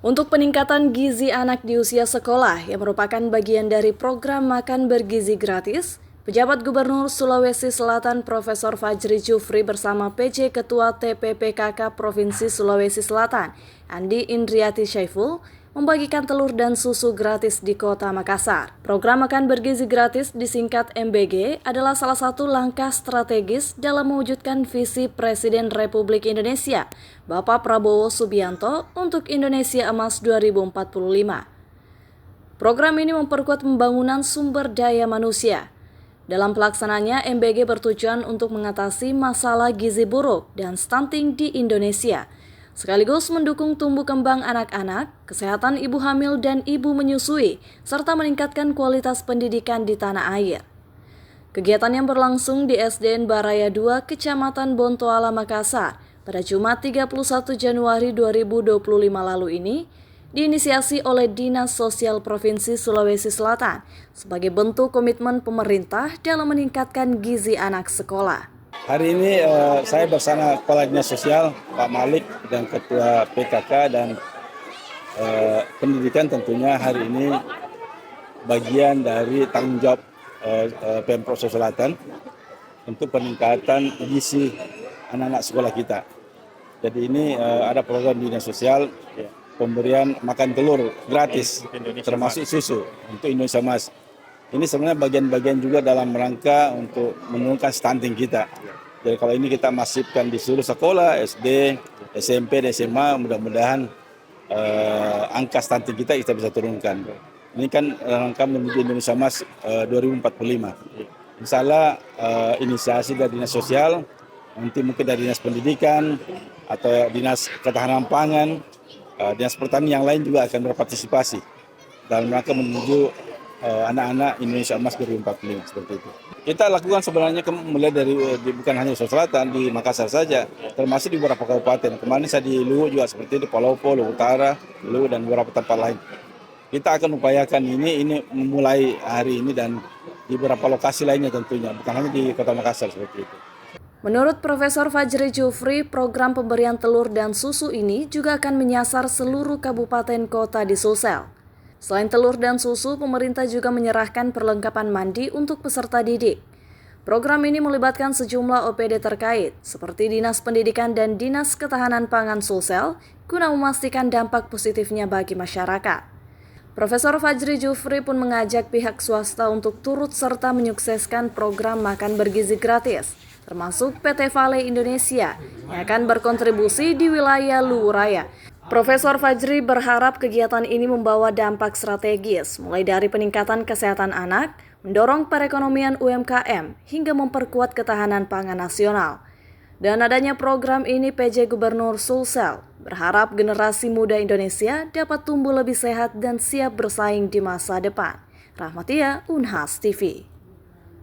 Untuk peningkatan gizi anak di usia sekolah yang merupakan bagian dari program makan bergizi gratis, Pejabat Gubernur Sulawesi Selatan Profesor Fajri Jufri bersama PJ Ketua TPPKK Provinsi Sulawesi Selatan, Andi Indriati Syaiful, membagikan telur dan susu gratis di Kota Makassar. Program makan bergizi gratis disingkat MBG adalah salah satu langkah strategis dalam mewujudkan visi Presiden Republik Indonesia, Bapak Prabowo Subianto untuk Indonesia Emas 2045. Program ini memperkuat pembangunan sumber daya manusia. Dalam pelaksanaannya, MBG bertujuan untuk mengatasi masalah gizi buruk dan stunting di Indonesia, sekaligus mendukung tumbuh kembang anak-anak, kesehatan ibu hamil dan ibu menyusui, serta meningkatkan kualitas pendidikan di tanah air. Kegiatan yang berlangsung di SDN Baraya 2, Kecamatan Bontoala, Makassar, pada Jumat 31 Januari 2025 lalu ini, diinisiasi oleh Dinas Sosial Provinsi Sulawesi Selatan sebagai bentuk komitmen pemerintah dalam meningkatkan gizi anak sekolah. Hari ini saya bersama Kepala Dinas Sosial Pak Malik dan Ketua PKK dan Pendidikan tentunya hari ini bagian dari tanggung jawab Pemprov Sulawesi Selatan untuk peningkatan gizi anak-anak sekolah kita. Jadi ini ada program Dinas Sosial pemberian makan telur gratis, termasuk susu untuk Indonesia Emas. Ini sebenarnya bagian-bagian juga dalam rangka untuk menurunkan stunting kita. Jadi kalau ini kita masifkan di seluruh sekolah, SD, SMP, dan SMA, mudah-mudahan angka stunting kita bisa turunkan. Ini kan rangka menuju Indonesia Emas 2045. Insya Allah inisiasi dari Dinas Sosial, nanti mungkin dari Dinas Pendidikan, atau Dinas Ketahanan Pangan, Dinas Pertanian yang lain juga akan berpartisipasi dalam rangka menuju anak-anak Indonesia Emas 2045 seperti itu. Kita lakukan sebenarnya mulai dari bukan hanya Sulawesi Selatan, di Makassar saja, termasuk di beberapa kabupaten. Kemarin saya di Luwu juga seperti itu, Palopo, Luwu Utara, Luwu dan beberapa tempat lain. Kita akan upayakan ini mulai hari ini dan di beberapa lokasi lainnya tentunya, bukan hanya di Kota Makassar seperti itu. Menurut Profesor Fajri Jufri, program pemberian telur dan susu ini juga akan menyasar seluruh kabupaten kota di Sulsel. Selain telur dan susu, pemerintah juga menyerahkan perlengkapan mandi untuk peserta didik. Program ini melibatkan sejumlah OPD terkait, seperti Dinas Pendidikan dan Dinas Ketahanan Pangan Sulsel, guna memastikan dampak positifnya bagi masyarakat. Profesor Fajri Jufri pun mengajak pihak swasta untuk turut serta menyukseskan program makan bergizi gratis, termasuk PT Vale Indonesia yang akan berkontribusi di wilayah Luwu Raya. Profesor Fajri berharap kegiatan ini membawa dampak strategis, mulai dari peningkatan kesehatan anak, mendorong perekonomian UMKM, hingga memperkuat ketahanan pangan nasional. Dan adanya program ini, PJ Gubernur Sulsel berharap generasi muda Indonesia dapat tumbuh lebih sehat dan siap bersaing di masa depan. Rahmatia, Unhas TV.